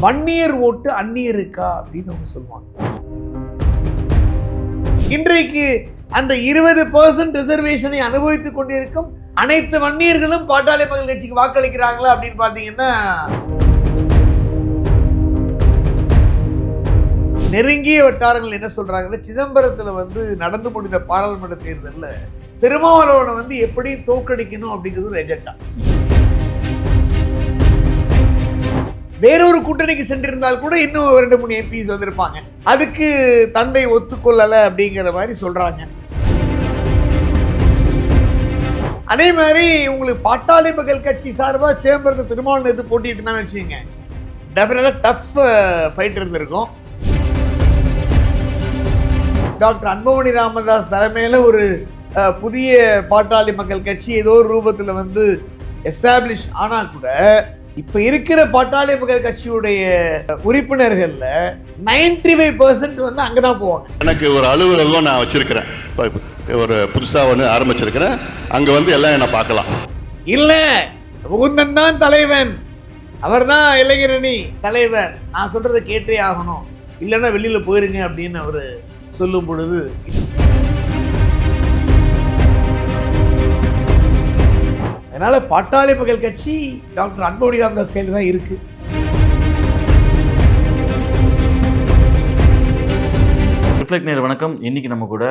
வன்னியர் ஓட்டு அந்நியருக்கா அப்படின்னு அவங்க சொல்லுவாங்க. இன்றைக்கு அந்த 20% ரிசர்வேஷனை அனுபவித்துக் கொண்டிருக்கும் அனைத்து வன்னியர்களும் பாட்டாளி மக்கள் கட்சிக்கு வாக்களிக்கிறாங்களா அப்படின்னு பாத்தீங்கன்னா, நெருங்கிய வட்டாரங்கள் என்ன சொல்றாங்கன்னா, சிதம்பரத்துல நடந்து முடிந்த பாராளுமன்ற தேர்தலில் திருமாவளவனை எப்படி தோற்கடிக்கணும் அப்படிங்கிறது ஒரு எஜெண்டா. வேறொரு கூட்டணிக்கு சென்றிருந்தால் கூட இன்னும் 2-3 எம்பிஸ் வந்திருப்பாங்க. அதுக்கு தந்தை ஒத்துக்கொள்ளல அப்படிங்கிற மாதிரி சொல்றாங்க. அதே மாதிரி உங்களுக்கு பாட்டாளி மக்கள் கட்சி சார்பா சிதம்பரத்தை திருமாவளவன் எடுத்து போட்டிட்டு இருந்தான்னு வச்சுக்கோங்க, டெஃபினட்டா டஃப் ஃபைட் இருந்திருக்கும். டாக்டர் அன்புமணி ராமதாஸ் தலைமையில ஒரு புதிய பாட்டாளி மக்கள் கட்சி ஏதோ ஒரு ரூபத்தில் எஸ்டாப்ளிஷ் ஆனா கூட இப்ப இருக்கிற பாட்டாளி மக்கள் கட்சியுடைய உறுப்பினர்கள்ல 95% அங்கதான் போவாங்க. எனக்கு ஒரு அலுவலகம் நான் வச்சிருக்கிறேன், ஒரு புதுசா ஆரம்பிச்சிருக்கிறேன். அங்க எல்லாம் என்ன பார்க்கலாம். இல்ல, முகுந்தன் தான் தலைவன், அவர் தான் இளைஞரணி தலைவர், நான் சொல்றதை கேட்டே ஆகணும், இல்லைன்னா வெளியில போயிருங்க அப்படின்னு அவரு சொல்லும் பொழுது, அதனால பாட்டாளி மக்கள் கட்சி டாக்டர் அன்புமணி ராமதாஸ் கையில் தான் இருக்கு. ரிஃப்ளெக்ட் நேயர் வணக்கம். இன்னைக்கு நம்ம கூட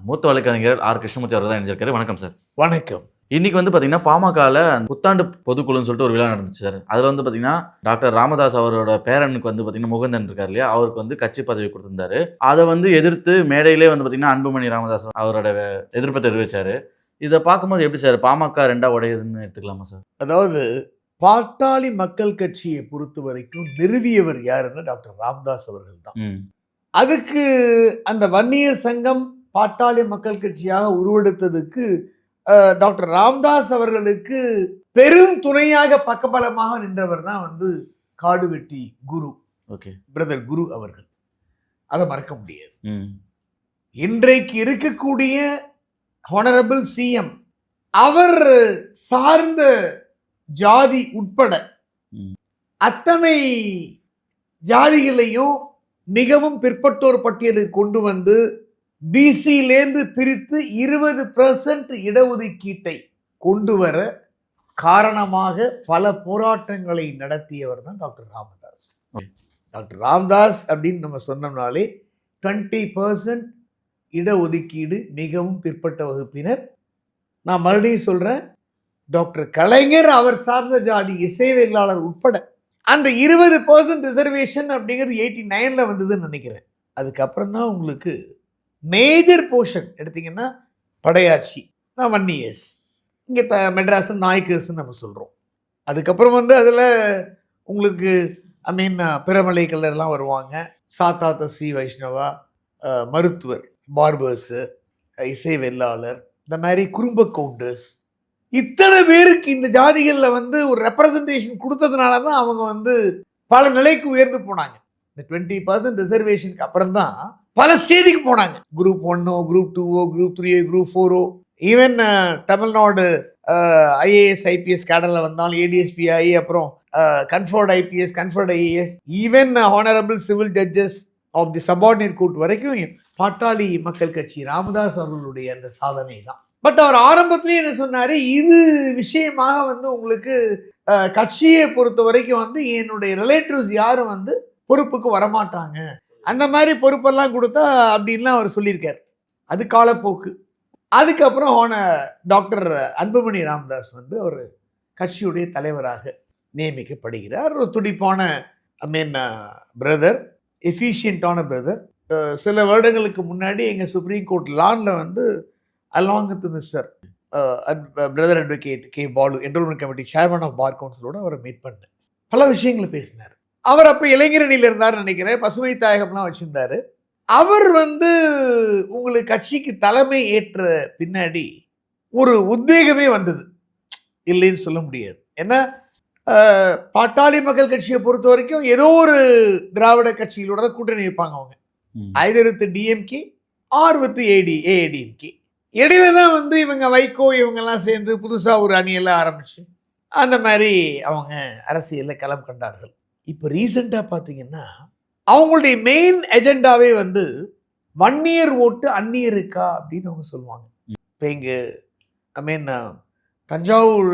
மூத்த வழக்கறிஞர் ஆர் கிருஷ்ணமூர்த்தி அவர்கள் தான் இணைஞ்சிருக்காரு. வணக்கம் சார். வணக்கம். இன்னைக்கு பார்த்தீங்கன்னா பாமகவில் புத்தாண்டு பொதுக்குழுன்னு சொல்லிட்டு ஒரு விழா நடந்துச்சு சார். அதில் பார்த்தீங்கன்னா டாக்டர் ராமதாஸ் அவரோட பேரனுக்கு பார்த்தீங்கன்னா முகுந்தன் இருக்கார் இல்லையா, அவருக்கு கட்சி பதவி கொடுத்திருந்தாரு. அதை எதிர்த்து மேடையிலே பார்த்தீங்கன்னா அன்புமணி ராமதாஸ் அவரோட எதிர்ப்பை தெரிவிச்சாரு. இதை பார்க்கும்போது எப்படி சார் பாமக ரெண்டா உடையுதுன்னு எடுத்துக்கலாமா சார்? அதாவது பாட்டாளி மக்கள் கட்சியை பொறுத்த வரைக்கும் நிறுவியவர் யாருன்னா டாக்டர் ராமதாஸ் அவர்கள் தான். அதுக்கு அந்த வன்னியர் சங்கம் பாட்டாளி மக்கள் கட்சியாக உருவெடுத்ததுக்கு டாக்டர் ராமதாஸ் அவர்களுக்கு பெரும் துணையாக பக்கபலமாக நின்றவர் தான் காடுவெட்டி குரு, பிரதர் குரு அவர்கள். அதை மறக்க முடியாது. இன்றைக்கு இருக்கக்கூடிய ஹானரபிள் சிஎம் அவர் சார்ந்த ஜாதி உட்பட அத்தனை ஜாதிகளையும் மிகவும் பிற்பட்டோர் பட்டியலுக்கு கொண்டு பிசியிலேருந்து பிரித்து 20% இடஒதுக்கீட்டை கொண்டு வர காரணமாக பல போராட்டங்களை நடத்தியவர் தான் டாக்டர் ராமதாஸ். டாக்டர் ராமதாஸ் அப்படின்னு நம்ம சொன்னோம்னாலே 20% இடஒதுக்கீடு, மிகவும் பிற்பட்ட வகுப்பினர். நான் மறுபடியும் சொல்றேன், டாக்டர் கலைஞர் அவர் சார்ந்த ஜாதி இசைவேளாளர் உட்பட அந்த 20% ரிசர்வேஷன் அப்படிங்கிறது 89ல் வந்ததுன்னு நினைக்கிறேன். அதுக்கப்புறம் தான் உங்களுக்கு மேஜர் போர்ஷன் எடுத்தீங்கன்னா படையாட்சி, வன்னியர்ஸ், இங்கே மெட்ராஸ் நாய்க்கர்ஸ்ன்னு நம்ம சொல்கிறோம். அதுக்கப்புறம் அதில் உங்களுக்கு பிரமலை கல்லர்லாம் வருவாங்க, சாத்தாத்த ஸ்ரீ வைஷ்ணவா, மருத்துவர், பார்பர்ஸு, இசை வெள்ளாளர், இந்த மாதிரி குறும்ப கவுண்டர்ஸ், இத்தனை பேருக்கு இந்த ஜாதிகளில் ஒரு ரெப்ரசன்டேஷன் கொடுத்ததுனால தான் அவங்க பல நிலைக்கு உயர்ந்து போனாங்க. இந்த 20% ரிசர்வேஷனுக்கு அப்புறம் தான் பல ஸ்டேஜுக்கு போனாங்க. குரூப் 1ஓ, குரூப் 2ஓ, குரூப் 3ஓ, குரூப் 4ஓ, ஈவன் தமிழ்நாடு ஐஏஎஸ் ஐபிஎஸ் கேடரில் வந்தாலும் ஏடிஎஸ்பி ஆகி அப்புறம் conferred IPS, conferred IAS, even honourable civil judges of the subordinate court வரைக்கும் பாட்டாளி மக்கள் கட்சி ராமதாஸ் அவர்களுடைய அந்த சாதனை தான். பட் அவர் ஆரம்பத்திலேயே என்ன சொன்னாரு, இது விஷயமாக உங்களுக்கு கட்சியை பொறுத்த வரைக்கும் என்னுடைய ரிலேட்டிவ்ஸ் யாரும் பொறுப்புக்கு வரமாட்டாங்க, அந்த மாதிரி பொறுப்பெல்லாம் கொடுத்தா அப்படின்லாம் அவர் சொல்லியிருக்கார். அது காலப்போக்கு. அதுக்கப்புறம் டாக்டர் அன்புமணி ராமதாஸ் அவர் கட்சியுடைய தலைவராக நியமிக்கப்படுகிறார். ஒரு துடிப்பான பிரதர், எஃபிஷியண்டான பிரதர். சில வருடங்களுக்கு முன்னாடி எங்கள் சுப்ரீம் கோர்ட் லானில் along with mister brother advocate K Balu, enrolment committee chairman of bar கவுன்சிலோடு அவரை மீட் பண்ணேன். பல விஷயங்களை பேசினார். அவர் அப்போ இளைஞரணியில் இருந்தார் நினைக்கிறேன், பசுமை தாயகம்லாம் வச்சுருந்தார். அவர் உங்களுக்கு கட்சிக்கு தலைமை ஏற்ற பின்னாடி ஒரு உத்வேகமே வந்தது, இல்லைன்னு சொல்ல முடியாது. ஏன்னா பாட்டாளி மக்கள் கட்சியை பொறுத்த வரைக்கும் ஏதோ ஒரு திராவிட கட்சிகளோட தான் கூட்டணி வைப்பாங்க. அவங்க either with DMK or with ADMK. இடையில தான் இவங்க வைகோ இவங்கெல்லாம் சேர்ந்து புதுசாக ஒரு அணியெல்லாம் ஆரம்பிச்சு அந்த மாதிரி அவங்க அரசியலில் களம் கண்டார்கள். இப்போ ரீசெண்டாக பார்த்தீங்கன்னா அவங்களுடைய மெயின் எஜெண்டாவே வந்து வன்னியர் ஓட்டு அந்நியருக்கா அப்படின்னு அவங்க சொல்லுவாங்க. இப்போ இங்கே தஞ்சாவூர்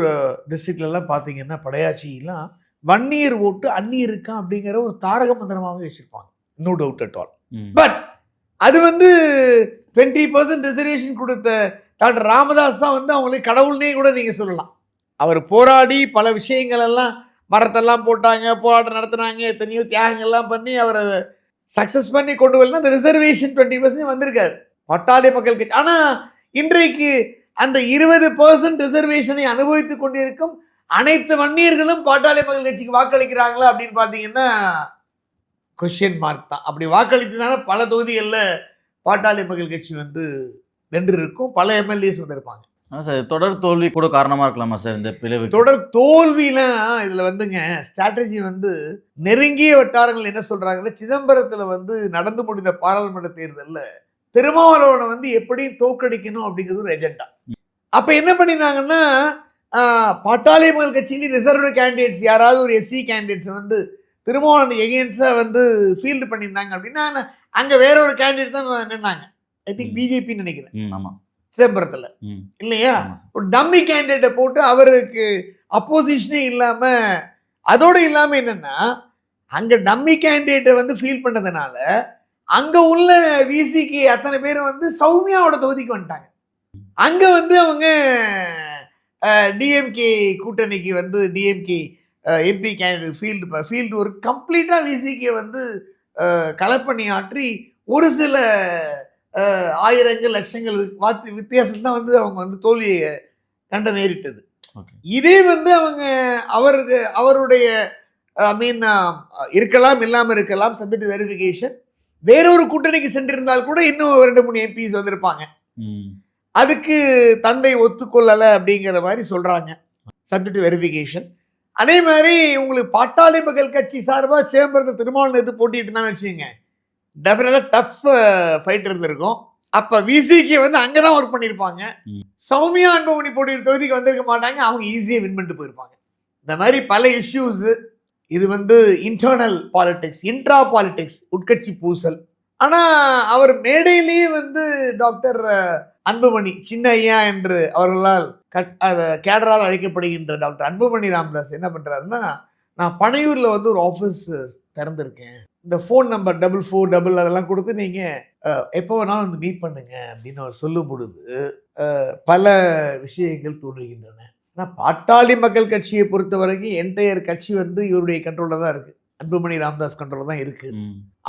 டிஸ்ட்ரிக்ட்லலாம் பார்த்தீங்கன்னா படையாச்சிலாம் வன்னியர் ஓட்டு அந்நியருக்கா அப்படிங்கிற ஒரு தாரக மந்திரமாகவே வச்சுருப்பாங்க. No doubt at all. But அது வந்து 20% ரிசர்வேஷன் கொடுத்த டாக்டர் ராமதாஸ் தான் வந்து அவங்களே கடவுள்னே கூட நீங்கள் சொல்லலாம். அவர் போராடி பல விஷயங்கள் எல்லாம் மரத்தெல்லாம் போட்டாங்க, போராட்டம் நடத்துனாங்க, எத்தனையோ தியாகங்கள்லாம் பண்ணி அவரை சக்ஸஸ் பண்ணி கொண்டு வரலாம். அந்த ரிசர்வேஷன் 20% வந்திருக்காரு பட்டாளி மக்கள் கட்சி. ஆனால் இன்றைக்கு அந்த 20% ரிசர்வேஷனை அனுபவித்துக் கொண்டிருக்கும் அனைத்து வன்னியர்களும் பாட்டாளி மக்கள் கட்சிக்கு வாக்களிக்கிறாங்களா அப்படின்னு பார்த்தீங்கன்னா கொஸ்டின் மார்க் தான். அப்படி வாக்களித்ததான பல தொகுதிகளில் பாட்டாளி மக்கள் கட்சி வந்து வென்று இருக்கும், பல எம்எல்ஏஸ் வந்திருப்பாங்க. சார் தொடர் தோல்வி கூட காரணமா இருக்கலாமா சார் இந்த பிளவு? தொடர் தோல்விலாம் இதுல வந்துங்க ஸ்ட்ராட்டஜி வந்து நெருங்கிய வட்டாரங்கள் என்ன சொல்றாங்கன்னா, சிதம்பரத்துல வந்து நடந்து முடிந்த பாராளுமன்ற தேர்தலில் திருமாவளவனை வந்து எப்படி தோக்கடிக்கணும் அப்படிங்கிறது ஒரு எஜெண்டா. அப்ப என்ன பண்ணினாங்கன்னா, பாட்டாளி மக்கள் கட்சியில ரிசர்வ்டு கேண்டிடேட்ஸ் யாராவது ஒரு எஸ்சி கேண்டிடேட்ஸ் வந்து திருமாவளவன் எகெயின்ஸ்டா வந்து ஃபீல்டு பண்ணியிருந்தாங்க அப்படின்னா அங்க வேற ஒரு கேண்டிடேட் தான் நின்னாங்க. ஐ திங்க் பிஜேபி நினைக்கிறேன். ஆமா சிதம்பரத்துல இல்லையா, ஒரு டம்மி கேண்டிடேட்டை போட்டு அவருக்கு அப்போசிஷனே இல்லாம, அதோட இல்லாம என்னன்னா அங்க டம்மி கேண்டிடேட்டை வந்து ஃபீல் பண்ணதுனால அங்க உள்ள விசிக்கு அத்தனை பேரும் வந்து சௌமியாவோட தொகுதிக்கு வந்துட்டாங்க. அங்க வந்து அவங்க டிஎம்கே கூட்டணிக்கு வந்து டிஎம்கே எம்பி கேண்டிடேட் ஃபீல்டு ஒரு கம்ப்ளீட்டா விசிக்கு வந்து களப்பணி ஆற்றி ஒரு சில ஆயிரங்கள் லட்சங்கள் வித்தியாசம் தான் வந்து அவங்க வந்து தோல்வியை கண்ட நேரிட்டது. இதே வந்து அவங்க அவருடைய இருக்கலாம் இல்லாமல் இருக்கலாம், சப்ஜெக்ட் வெரிஃபிகேஷன், வேறொரு கூட்டணிக்கு சென்றிருந்தால் கூட இன்னும் 2-3 எம்பிஸ் வந்திருப்பாங்க. அதுக்கு தந்தை ஒத்துக்கொள்ளலை அப்படிங்கிற மாதிரி சொல்றாங்க, சப்ஜெக்ட் வெரிஃபிகேஷன். அதே மாதிரி உங்களுக்கு பாட்டாளி மக்கள் கட்சி சார்பாக சேம்பரத்தை திருமாவளவன் எடுத்து போட்டிட்டு தான் வச்சுங்க, டெஃபினட்டாக டஃப் ஃபைட் இருந்திருக்கும். அப்போ விசிக்கு வந்து அங்கே தான் ஒர்க் பண்ணியிருப்பாங்க. சௌமியா அன்புமணி போட்டி தொகுதிக்கு வந்திருக்க மாட்டாங்க, அவங்க ஈஸியாக வின் பண்ணிட்டு போயிருப்பாங்க. இந்த மாதிரி பல இஷ்யூஸ். இது வந்து இன்டர்னல் பாலிடிக்ஸ், இன்ட்ரா பாலிடிக்ஸ், உட்கட்சி பூசல். ஆனால் அவர் மேடையிலேயே வந்து டாக்டர் அன்புமணி சின்ன ஐயா என்று அவர்களால் கேடரால் அழைக்கப்படுகின்ற டாக்டர் அன்புமணி ராமதாஸ் என்ன பண்ணுறாருன்னா, நான் பனையூரில் வந்து ஒரு ஆஃபீஸ் திறந்திருக்கேன், இந்த ஃபோன் நம்பர் 44 அதெல்லாம் கொடுத்து நீங்கள் எப்போ வேணாலும் வந்து மீட் பண்ணுங்க அப்படின்னு அவர் சொல்லும் பொழுது பல விஷயங்கள் தோன்றுகின்றன. ஆனால் பாட்டாளி மக்கள் கட்சியை பொறுத்த வரைக்கும் என்டையர் கட்சி வந்து இவருடைய கண்ட்ரோலில் தான் இருக்குது, அன்புமணி ராமதாஸ் கண்ட்ரோலில் தான் இருக்குது.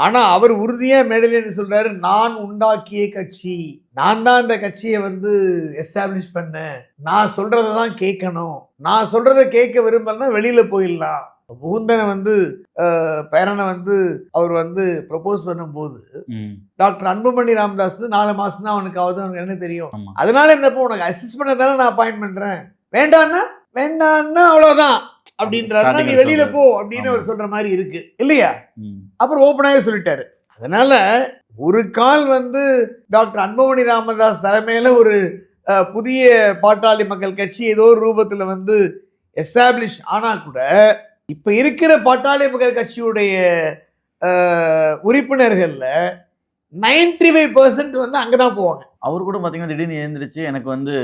ஆனால் அவர் உறுதியாக மேடையில் என்ன சொல்கிறாரு, நான் உண்டாக்கிய கட்சி, நான் தான் அந்த கட்சியை வந்து எஸ்டாப்ளிஷ் பண்ணேன், நான் சொல்கிறத தான் கேட்கணும், நான் சொல்கிறத கேட்க விரும்பலன்னா வெளியில் போயிடலாம். முகுந்தனை வந்து பேரனை வந்து அவர் வந்து ப்ரொபோஸ் பண்ணும்போது டாக்டர் அன்புமணி ராமதாஸ் 4 மாசம் தான் அவனுக்கு ஆகுது, அவனுக்கு என்ன தெரியும், அதனால என்னப்போ உனக்கு அசிஸ்ட் பண்ணதால நான் அப்பாயின்ட் பண்றேன், வேண்டான்னா அவ்வளவுதான் அப்படின்றாருன்னா நீ வெளியில போ அப்படின்னு அவர் சொல்ற மாதிரி இருக்கு இல்லையா. அப்புறம் ஓப்பனாகவே சொல்லிட்டாரு. அதனால ஒரு கால் வந்து டாக்டர் அன்புமணி ராமதாஸ் தலைமையில ஒரு புதிய பாட்டாளி மக்கள் கட்சி ஏதோ ஒரு ரூபத்துல வந்து எஸ்டாப்ளிஷ் ஆனா கூட இப்ப இருக்கிற பாட்டாளி மக்கள் கட்சியுடைய உறுப்பினர்கள்ல 95% வந்து அங்கதான் போவாங்க. அவர் கூட பாத்தீங்கன்னா திடீர்னு எழுந்திருச்சு எனக்கு வந்து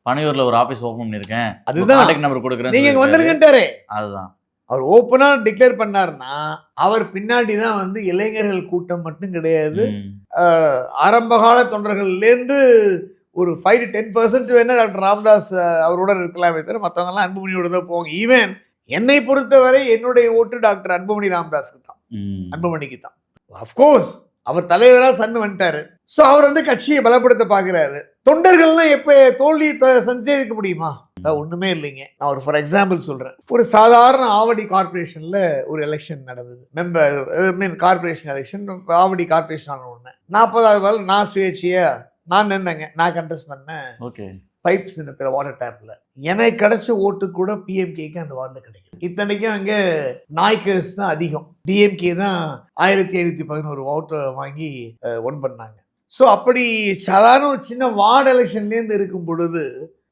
பனையூர்ல ஒரு ஆபீஸ் ஓபன் பண்ணிருக்கேன், அதுதான் கான்டாக்ட் நம்பர் கொடுக்குறேன், நீங்க வந்துருங்கன்றாரே. அதுதான் அவர் ஓப்பனா டிக்ளேர் பண்ணாருன்னா அவர் பின்னாடி தான் வந்து இளைஞர்கள் கூட்டம் மட்டும் கிடையாது, ஆரம்பகால தொண்டர்கள்லேருந்து ஒரு 5-10% வேணா டாக்டர் ராமதாஸ் அவரோட இருக்கலாமே தவிர மற்றவங்க எல்லாம் அன்புமணியோட தான் போவாங்க. ஈவன் என்னை பொறுத்தவரை என்னுடைய ஓட்டு டாக்டர் அன்புமணி ராமதாஸுக்கு தான், அன்புமணிக்கு தான். அப்கோர்ஸ் அவர் தலைவராக சன்னு வந்துட்டாரு, ஸோ அவர் வந்து கட்சியை பலப்படுத்த பார்க்குறாரு. தொண்டர்கள்லாம் எப்போ தோல்வி சந்திக்க முடியுமா? ஒன்றுமே இல்லைங்க. நான் ஒரு ஃபார் எக்ஸாம்பிள் சொல்கிறேன். ஒரு சாதாரண ஆவடி கார்பரேஷனில் ஒரு எலெக்ஷன் நடந்தது, கார்பரேஷன் எலெக்ஷன். ஆவடி கார்பரேஷன் ஆன உடனே 40வது வாரம் நான் சுயேட்சையாக நான் நின்னேங்க, நான் கண்டெஸ்ட் பண்ணேன். ஓகே, பைப் சின்னத்தில் வாட்டர் டேப்பில் எனக்கு கிடைச்ச ஓட்டு கூட பிஎம்கேக்கு அந்த வார்டில் கிடைக்கும். இத்தனைக்கும் அங்கே நாய்க்கர்ஸ் தான் அதிகம், டிஎம்கே தான் 1511 ஓட்டு வாங்கி ஒன் பண்ணாங்க. ஸோ அப்படி சாதாரண ஒரு சின்ன வார்டு எலெக்ஷன்லேருந்து இருக்கும் பொழுது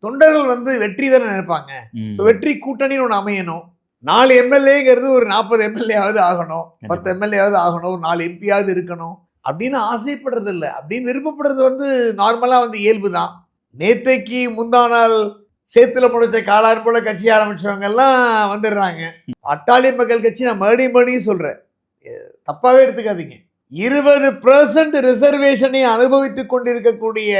தொண்டர்கள் வந்து வெற்றி தானே நினைப்பாங்க. ஸோ வெற்றி கூட்டணின்னு ஒன்று அமையணும், 4 எம்எல்ஏங்கிறது ஒரு 40 எம்எல்ஏயாவது ஆகணும், 10 எம்எல்ஏயாவது ஆகணும், ஒரு 4 எம்பியாவது இருக்கணும் அப்படின்னு ஆசைப்படுறது இல்லை. அப்படின்னு விருப்பப்படுறது வந்து நார்மலாக வந்து இயல்பு தான். நேத்தைக்கு முந்தா நாள் சேத்துல முளைச்ச காளார் போல கட்சி ஆரம்பிச்சவங்க எல்லாம் வந்துடுறாங்க. அட்டாளி மக்கள் கட்சி நான் மறுபடியும் சொல்றேன், தப்பாவே எடுத்துக்காதீங்க. 20% ரிசர்வேஷனை அனுபவித்துக் கொண்டிருக்கக்கூடிய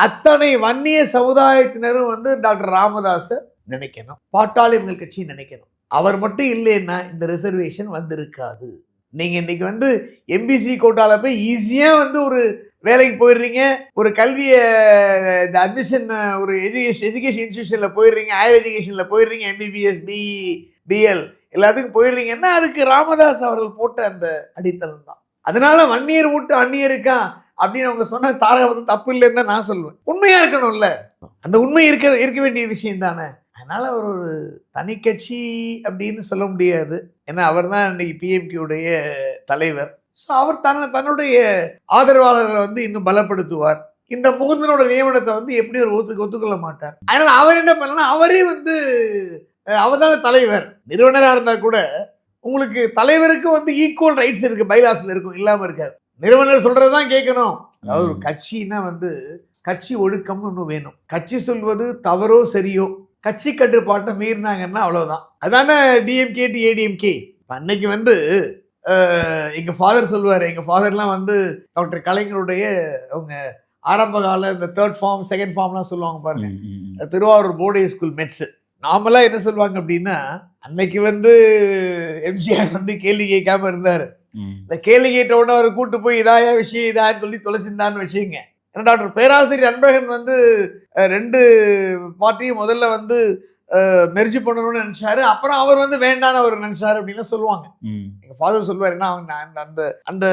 அத்தனை வன்னிய சமுதாயத்தினரும் வந்து டாக்டர் ராமதாஸை நினைக்கணும், பாட்டாளி மக்கள் கட்சி நினைக்கணும். அவர் மட்டும் இல்லைன்னா இந்த ரிசர்வேஷன் வந்திருக்காது. நீங்க இன்னைக்கு வந்து எம்பிசி கோட்டால போய் ஈஸியா வந்து ஒரு வேலைக்கு போயிடுறீங்க, ஒரு கல்வியை அட்மிஷன் ஒரு எஜுகேஷன் இன்ஸ்டியூஷன்ல போயிடுறீங்க, ஹையர் எஜுகேஷன்ல போயிடுறீங்க, எம்பிபிஎஸ் பிஇ பிஎல் எல்லாத்துக்கும் போயிடுறீங்கன்னா அதுக்கு ராமதாஸ் அவர்கள் போட்ட அந்த அடித்தளம் தான். அதனால வன்னியர் விட்டு அந்நியருக்கா அப்படின்னு அவங்க சொன்ன தாரகம் தப்பு இல்லைன்னு தான் நான் சொல்லுவேன். உண்மையா இருக்கணும்ல, அந்த உண்மை இருக்க வேண்டிய விஷயம் தானே. அதனால ஒரு தனி கட்சி அப்படின்னு சொல்ல முடியாது. ஏன்னா அவர் தான் இன்னைக்கு பிஎம்கேவுடைய தலைவர். ஸோ அவர் தன்னுடைய ஆதரவாளர்களை வந்து இன்னும் பலப்படுத்துவார். இந்த முகுந்தனோட நியமனத்தை வந்து எப்படி ஒரு ஒத்துக்கொள்ள மாட்டார். அதனால அவர் என்ன பண்ணலாம், அவரே வந்து அவர் தானே தலைவர். நிறுவனராக இருந்தா கூட உங்களுக்கு தலைவருக்கு வந்து ஈக்குவல் ரைட்ஸ் இருக்கு, பைலாஸ்ல இருக்கும், இல்லாம இருக்காது. நிறுவனர் சொல்றதுதான் கேட்கணும். அதாவது ஒரு கட்சின்னா வந்து கட்சி ஒழுக்கம்னு ஒன்று வேணும். கட்சி சொல்வது தவறோ சரியோ கட்சி கட்டுப்பாட்டை மீறினாங்கன்னா அவ்வளவுதான். அதானே டிஎம்கே டு ஏடிஎம்கே. அன்னைக்கு வந்து எங்க ஃபாதர் சொல்லுவார், எங்க ஃபாதர்லாம் வந்து டாக்டர் கலைஞருடைய அவங்க ஆரம்ப கால இந்த 3rd ஃபார்ம் 2nd ஃபார்ம்லாம் சொல்லுவாங்க பாருங்க, திருவாரூர் போர்டே ஸ்கூல் மெட்ஸ். நாமலாம் என்ன சொல்லுவாங்க அப்படின்னா, அன்னைக்கு வந்து எம்ஜிஆர் வந்து கேள்வி கேட்காம இருந்தாரு. இந்த கேள்வி கேட்ட உடனே அவர் கூட்டு போய் இதாயா விஷயம் இதான்னு சொல்லி தொலைச்சிருந்தான்னு வச்சுங்க. ஏன்னா டாக்டர் பேராசிரியர் அன்பழகன் வந்து 2 பார்ட்டியும் முதல்ல வந்து மெர்ஜ் பண்ணணும்னு நினைச்சாரு. அப்புறம் அவர் வந்து வேண்டான்னு அவர் நினைச்சாரு அப்படின்னு சொல்லுவாங்க. எங்க ஃபாதர் சொல்லுவார், ஏன்னா அவங்க அந்த அந்த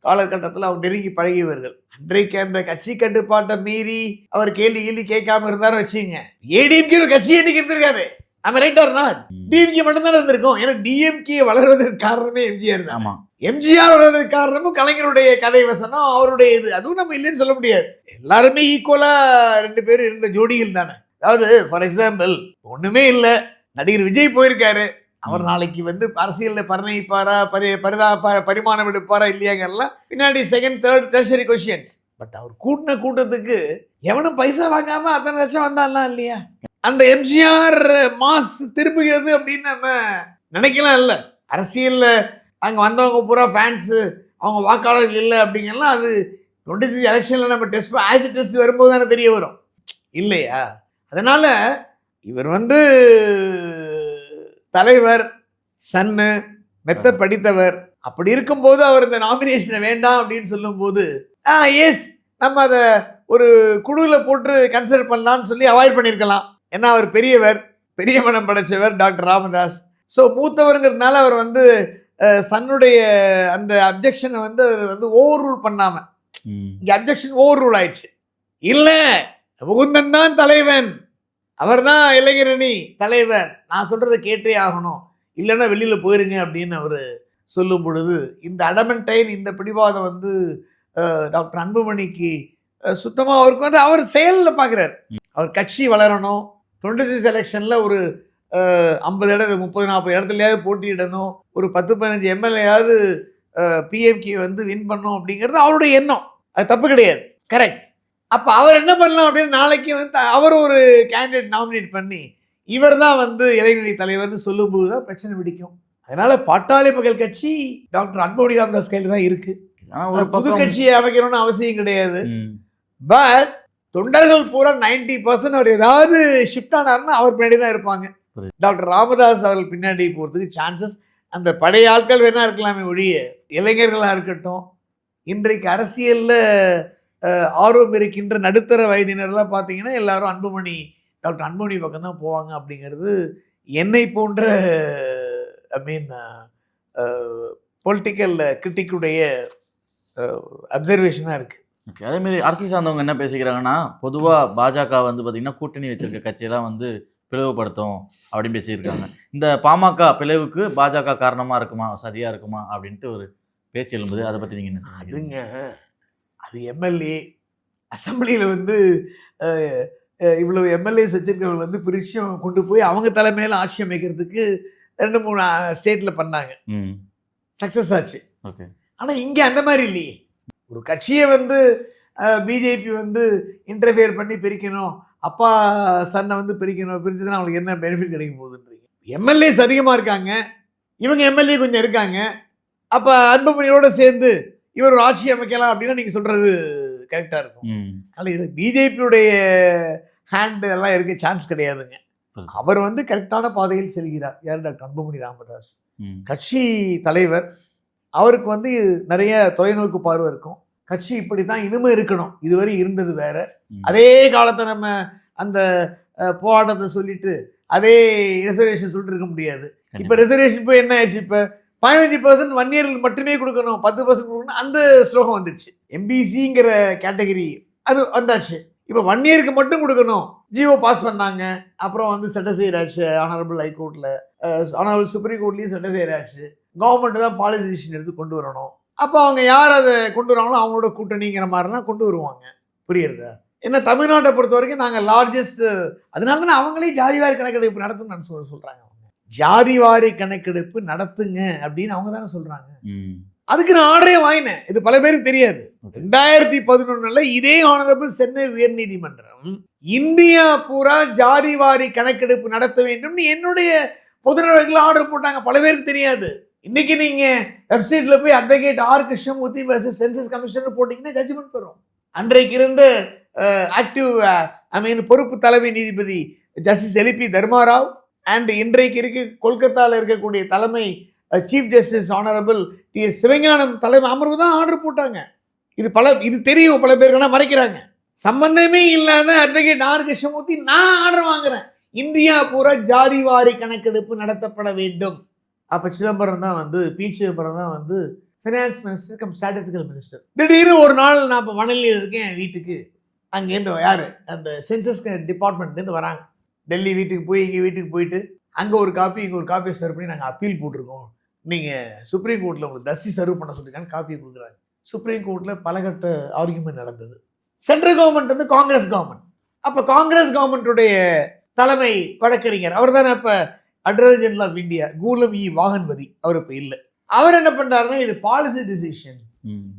காலகட்டத்தில் அவங்க நெருங்கி பழகியவர்கள். அன்றைக்கு அந்த கட்சி கட்டுப்பாட்டை மீறி அவர் கேள்வி கேட்காம இருந்தாரு வச்சுங்க, ஏடிஎம்கே கட்சி என்னைக்கு இருந்திருக்காரு. நம்ம ரைட்டர்னா டிஎம்கே மட்டும்தான் இருந்திருக்கும். ஏன்னா டிஎம்கே வளர்வதற்கு காரணமே எம்ஜிஆர் தான். எம்ஜிஆர் வளர்வதற்கு காரணமும் கலைஞருடைய கதை வசனம், அவருடைய இது, அதுவும் நம்ம இல்லைன்னு சொல்ல முடியாது. எல்லாருமே ஈக்குவலா 2 பேரும் இருந்த ஜோடிகள் தானே. அதாவது ஃபார் எக்ஸாம்பிள் ஒண்ணுமே இல்லை, நடிகர் விஜய் போயிருக்காரு, அவர் நாளைக்கு வந்து அரசியலில் பரிணயிப்பாரா, பரிமாணம் எடுப்பாரா இல்லையாங்கலாம் பின்னாடி 2nd 3rd tertiary questions. But அவர் கூட்டின கூட்டத்துக்கு எவனும் பைசா வாங்காம அத்தனை லட்சம் வந்தாலாம் இல்லையா. அந்த எம்ஜிஆர் மாஸ் திருப்புகிறது அப்படின்னு நம்ம நினைக்கலாம். இல்லை, அரசியல்ல அங்க வந்தவங்க பூரா ஃபேன்ஸு, அவங்க வாக்காளர்கள் இல்லை அப்படிங்கலாம் அது 26 எலெக்ஷன்ல நம்ம ஆசிட் டெஸ்ட் வரும்போது தானே தெரிய வரும் இல்லையா. அதனால இவர் வந்து தலைவர், சன்னு, மெத்த படித்தவர். அப்படி இருக்கும்போது அவர் இந்த நாமினேஷனை வேண்டாம் அப்படின்னு சொல்லும்போது எஸ் நம்ம அதை ஒரு குழுவில் போட்டு கன்சிடர் பண்ணலான்னு சொல்லி அவாய்ட் பண்ணியிருக்கலாம். ஏன்னா அவர் பெரியவர், பெரிய மனம் படைச்சவர் டாக்டர் ராமதாஸ். ஸோ மூத்தவருங்கிறதுனால அவர் வந்து சன்னுடைய அந்த அப்ஜெக்ஷனை வந்து ஓவர் ரூல் பண்ணாம, இங்கே அப்ஜெக்ஷன் ஓவர் ரூல் ஆயிடுச்சு. இல்லை, முகுந்தன் தான் தலைவன், அவர் தான் இளைஞரணி தலைவர், நான் சொல்றதை கேட்டே ஆகணும், இல்லைன்னா வெளியில போயிருங்க அப்படின்னு அவர் சொல்லும் பொழுது இந்த அடமெண்டைன், இந்த பிடிவாதம் வந்து டாக்டர் அன்புமணிக்கு சுத்தமா அவருக்கு வந்து அவர் செயலில் பார்க்குறாரு. அவர் கட்சி வளரணும், 26 எலெக்ஷன்ல ஒரு 50 இடம் 30-40 இடத்துலயாவது போட்டியிடணும், ஒரு 10-15 எம்எல்ஏயாவது பிஎம்கே வந்து வின் பண்ணும் அப்படிங்கிறது அவருடைய எண்ணம். அது தப்பு கிடையாது, கரெக்ட். அப்ப அவர் என்ன பண்ணலாம் அப்படின்னு நாளைக்கு வந்து அவர் ஒரு கேண்டிடேட் நாமினேட் பண்ணி இவர் தான் வந்து இளைஞரணி தலைவர்னு சொல்லும்போது தான் பிரச்சனை பிடிக்கும். அதனால பாட்டாளி மக்கள் கட்சி டாக்டர் அன்புமணி ராமதாஸ் கையில் தான் இருக்கு. புது கட்சியை அமைக்கணும்னு அவசியம் கிடையாது. பட் தொண்டர்கள் பூரா 90% அவர் ஏதாவது ஷிஃப்ட் ஆனார்னா அவர் பின்னாடி தான் இருப்பாங்க. டாக்டர் ராமதாஸ் அவர்கள் பின்னாடி போகிறதுக்கு சான்சஸ் அந்த பழைய ஆட்கள் வேணா இருக்கலாமே ஒழிய இளைஞர்களாக இருக்கட்டும், இன்றைக்கு அரசியலில் ஆர்வம் இருக்கின்ற நடுத்தர வயதினர்லாம் பார்த்தீங்கன்னா எல்லாரும் டாக்டர் அன்புமணி பக்கம் தான் போவாங்க அப்படிங்கிறது என்னை போன்ற பொலிட்டிக்கல் கிரிட்டிக்குடைய அப்சர்வேஷனாக இருக்குது. ஓகே, அதேமாரி அரசியல் சார்ந்தவங்க என்ன பேசிக்கிறாங்கன்னா, பொதுவாக பாஜக வந்து பார்த்திங்கன்னா கூட்டணி வச்சிருக்க கட்சியெல்லாம் வந்து பிளவுபடுத்தும் அப்படின்னு பேசியிருக்காங்க. இந்த பாமக பிளவுக்கு பாஜக காரணமாக இருக்குமா, சதியாக இருக்குமா அப்படின்ட்டு ஒரு பேச்சு எழும்புது. அதை பற்றி நீங்கள் என்ன? அதுங்க, அது எம்எல்ஏ அசம்பிளியில் வந்து இவ்வளவு எம்எல்ஏஸ் வச்சிருக்கிறவங்க வந்து பிரிச்சும் கொண்டு போய் அவங்க தலைமையில் ஆட்சி அமைக்கிறதுக்கு 2-3 ஸ்டேட்டில் பண்ணாங்க, சக்ஸஸ் ஆச்சு. ஓகே. ஆனால் இங்கே அந்த மாதிரி இல்லையே. ஒரு கட்சியை வந்து பிஜேபி வந்து இன்டர்ஃபியர் பண்ணி பிரிக்கணும், அப்பா சன்னை வந்து பிரிக்கணும், பிரிச்சதுன்னா அவங்களுக்கு என்ன பெனிஃபிட் கிடைக்க போகுதுன்றீங்க. எம்எல்ஏஸ் அதிகமாக இருக்காங்க, இவங்க எம்எல்ஏ கொஞ்சம் இருக்காங்க, அப்போ அன்புமணியோடு சேர்ந்து இவர் ஒரு ஆட்சி அமைக்கலாம் அப்படின்னா நீங்கள் சொல்கிறது கரெக்டாக இருக்கும். அதனால் இது பிஜேபியுடைய ஹேண்டு எல்லாம் இருக்க சான்ஸ் கிடையாதுங்க. அவர் வந்து கரெக்டான பாதையில் செல்கிறார். யார்? டாக்டர் அன்புமணி ராமதாஸ் கட்சி தலைவர். அவருக்கு வந்து நிறைய தொலைநோக்கு பார்வை இருக்கும். கட்சி இப்படி தான் இனிமே இருக்கணும், இதுவரை இருந்தது வேற. அதே காலத்தை நம்ம அந்த போராட்டத்தை சொல்லிட்டு அதே ரிசர்வேஷன் சொல்லிட்டு இருக்க முடியாது. இப்போ ரிசர்வேஷன் போய் என்ன ஆயிடுச்சு, இப்போ 15% 1 இயர் மட்டுமே கொடுக்கணும், 10% கொடுக்கணும், அந்த ஸ்லோகம் வந்துடுச்சு. எம்பிசிங்கிற கேட்டகரி அது வந்தாச்சு. இப்போ 1 இயருக்கு மட்டும் கொடுக்கணும், ஜிஓ பாஸ் பண்ணாங்க. அப்புறம் வந்து சட்ட செய்யறாச்சு, ஆனரபிள் ஹைகோர்ட்டில், ஆனரபிள் சுப்ரீம் கோர்ட்லேயும் சட்ட செய்யறாச்சு. கவர்மெண்ட் தான் பாலிசி டிசிஷன் எடுத்து கொண்டு வரணும். அப்போ அவங்க யார் அதை கொண்டு வராங்களோ அவங்களோட கூட்டணிங்கிற மாதிரிலாம் கொண்டு வருவாங்க. புரியுறதா? ஏன்னா தமிழ்நாட்டை பொறுத்த வரைக்கும் நாங்கள் லார்ஜஸ்ட், அதனால தான் அவங்களே ஜாதிவாரி கணக்கெடுப்பு நடத்துன்னு நான் சொல்கிறாங்க. ஜாதிவாரி கணக்கெடுப்பு நடத்துங்க அப்படின்னு அவங்க தானே சொல்கிறாங்க. அதுக்கு நான் ஆர்டரே வாங்கினேன். இது பல பேருக்கு தெரியாது. 2011 இதே ஆனரபிள் சென்னை உயர்நீதிமன்றம் இந்தியா பூரா ஜாதிவாரி கணக்கெடுப்பு நடத்த வேண்டும் என்னுடைய பொதுநலர்கள் ஆர்டர் போட்டாங்க. பல பேருக்கு தெரியாது. இன்னைக்கு நீங்க வெப்சைட்ல போய் advocate R Krishnamurthy versus census commissioner போட்டீங்கன்னா ஜட்ஜ்மெண்ட் வரும். அன்றைக்கு இருந்த ஆக்டிவ் பொறுப்பு தலைமை நீதிபதி ஜஸ்டிஸ் எலிபி தர்மாராவ் அண்ட் இன்றைக்கு கொல்கத்தாவில் இருக்கக்கூடிய தலைமை chief justice honourable DS. Sivagnanam தலைமை அமர்வு தான் ஆர்டர் போட்டாங்க. இது தெரியும் பல பேருக்கு, ஆனால் மறைக்கிறாங்க. சம்பந்தமே இல்லாத அட்வொகேட் ஆர் கிருஷ்ணமூர்த்தி நான் ஆர்டர் வாங்குறேன், இந்தியா பூரா ஜாதிவாரி கணக்கெடுப்பு நடத்தப்பட வேண்டும். அப்போ சிதம்பரம் தான் வந்து சிதம்பரம் தான் வந்து finance minister come statistical minister. திடீர்னு ஒரு நாள் நான் இப்போ மணலியில் இருக்கேன் என் வீட்டுக்கு, அங்கேருந்து யார் அந்த சென்சஸ் டிபார்ட்மெண்ட்லேருந்து வராங்க. டெல்லி வீட்டுக்கு போய் எங்கள் வீட்டுக்கு போயிட்டு அங்கே ஒரு காப்பி இங்கே ஒரு காப்பியை சர்வ் பண்ணி நாங்கள் அப்பீல் போட்டிருக்கோம், நீங்கள் சுப்ரீம் கோர்ட்டில் உங்களுக்கு தசி சர்வ் பண்ண சொல்லியிருக்கான்னு காப்பியை கொடுக்குறாங்க. சுப்ரீம் கோர்ட்டில் பலகட்ட ஆர்கியூமெண்ட் நடந்தது. சென்ட்ரல் கவர்மெண்ட் வந்து காங்கிரஸ் கவர்மெண்ட். அப்போ காங்கிரஸ் கவர்மெண்ட்டுடைய தலைமை வழக்கறிஞர் அவர் தானே இப்போ advocate general of India Goolam Vahanvati, அவர் இப்போ இல்லை. அவர் என்ன பண்ணுறாருன்னா இது policy decision,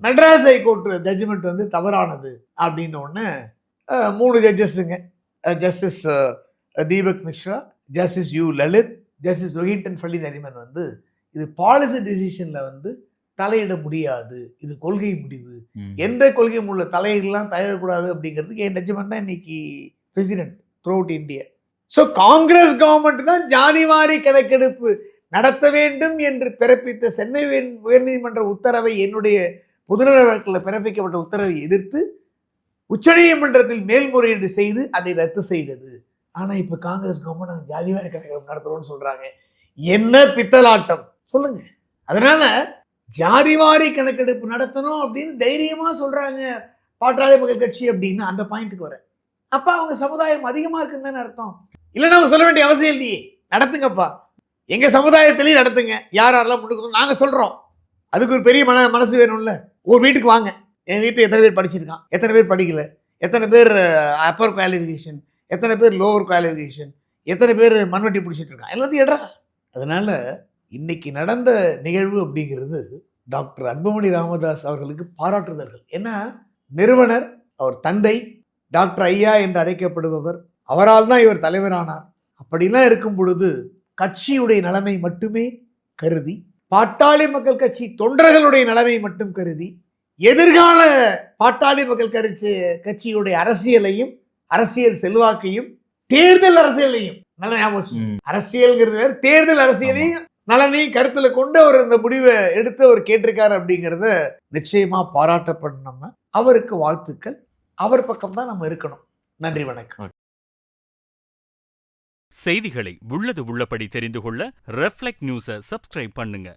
Madras high court judgement வந்து தவறானது அப்படின்னு ஒன்று 3 ஜட்ஜஸுங்க, justice Deepak Misra, justice U Lalit, justice Rohinton Fali Nariman வந்து இது பாலிசி டிசிஷனில் வந்து தலையிட முடியாது, இது கொள்கை முடிவு, எந்த கொள்கை உள்ள தலையெல்லாம் தலையிடக்கூடாது அப்படிங்கிறதுக்கு என் ஜட்ஜ்மெண்ட் தான் இன்னைக்கு president through out India. So Congress government தான் ஜாதிவாரி கணக்கெடுப்பு நடத்த வேண்டும் என்று பிறப்பித்த சென்னை உயர்நீதிமன்ற உத்தரவை, என்னுடைய பொதுநல வழக்கில் பிறப்பிக்கப்பட்ட உத்தரவை எதிர்த்து உச்சநீதிமன்றத்தில் மேல்முறையீடு செய்து அதை ரத்து செய்தது. ஆனால் இப்போ காங்கிரஸ் கவர்மெண்ட் நாங்கள் ஜாதிவாரி கணக்கெடுப்பு நடத்துகிறோம்னு சொல்கிறாங்க. என்ன பித்தலாட்டம் சொல்லுங்க. அதனால ஜாதிவாரி கணக்கெடுப்பு நடத்தணும் அப்படின்னு தைரியமாக சொல்கிறாங்க பாட்டாளி மக்கள் கட்சி அப்படின்னு அந்த பாயிண்ட்டுக்கு வர. அப்போ அவங்க சமுதாயம் அதிகமாக இருக்குன்னு தானே அர்த்தம். இல்லைன்னா அவங்க சொல்ல வேண்டிய அவசியம் இல்லையே, நடத்துங்கப்பா, எங்கள் சமுதாயத்திலையும் நடத்துங்க, யார் யாரெல்லாம் முன்னுக்கு நாங்கள் சொல்கிறோம். அதுக்கு ஒரு பெரிய மனசு வேணும்ல. ஒரு வீட்டுக்கு வாங்க, என் வீட்டில் எத்தனை பேர் படிச்சிருக்கான், எத்தனை பேர் படிக்கல, எத்தனை பேர் அப்பர் குவாலிஃபிகேஷன், எத்தனை பேர் லோவர் குவாலிஃபிகேஷன், எத்தனை பேர் மண்வெட்டி பிடிச்சிட்டு இருக்கான், எல்லாத்தையும் எடுறா. அதனால இன்னைக்கு நடந்த நிகழ்வு அப்படிங்கிறது டாக்டர் அன்புமணி ராமதாஸ் அவர்களுக்கு பாராட்டுதல்கள். ஏன்னா நிறுவனர், அவர் தந்தை டாக்டர் ஐயா என்று அழைக்கப்படுபவர், அவரால் தான் இவர் தலைவரானார். அப்படிலாம் இருக்கும் பொழுது கட்சியுடைய நலனை மட்டுமே கருதி, பாட்டாளி மக்கள் கட்சி தொண்டர்களுடைய நலனை மட்டும் கருதி, எதிர்கால பாட்டாளி மக்கள் கட்சியுடைய அரசியலையும் அரசியல் செல்வாக்கையும் தேர்தல் அரசியலையும் நல்ல ஞாபகம், அரசியல்ங்கிறது வேறு, தேர்தல் அரசியலையும் நலனையும் கருத்துல கொண்டு அவர் இந்த முடிவை எடுத்து அவர் கேட்டிருக்காரு அப்படிங்கிறத நிச்சயமா பாராட்டப்படும். நம்ம அவருக்கு வாழ்த்துக்கள். அவர் பக்கம் தான் நம்ம இருக்கணும். நன்றி, வணக்கம். செய்திகளை உள்ளது உள்ளபடி தெரிந்து கொள்ள ரெஃப்ளெக்ட் நியூஸை சப்ஸ்கிரைப் பண்ணுங்க.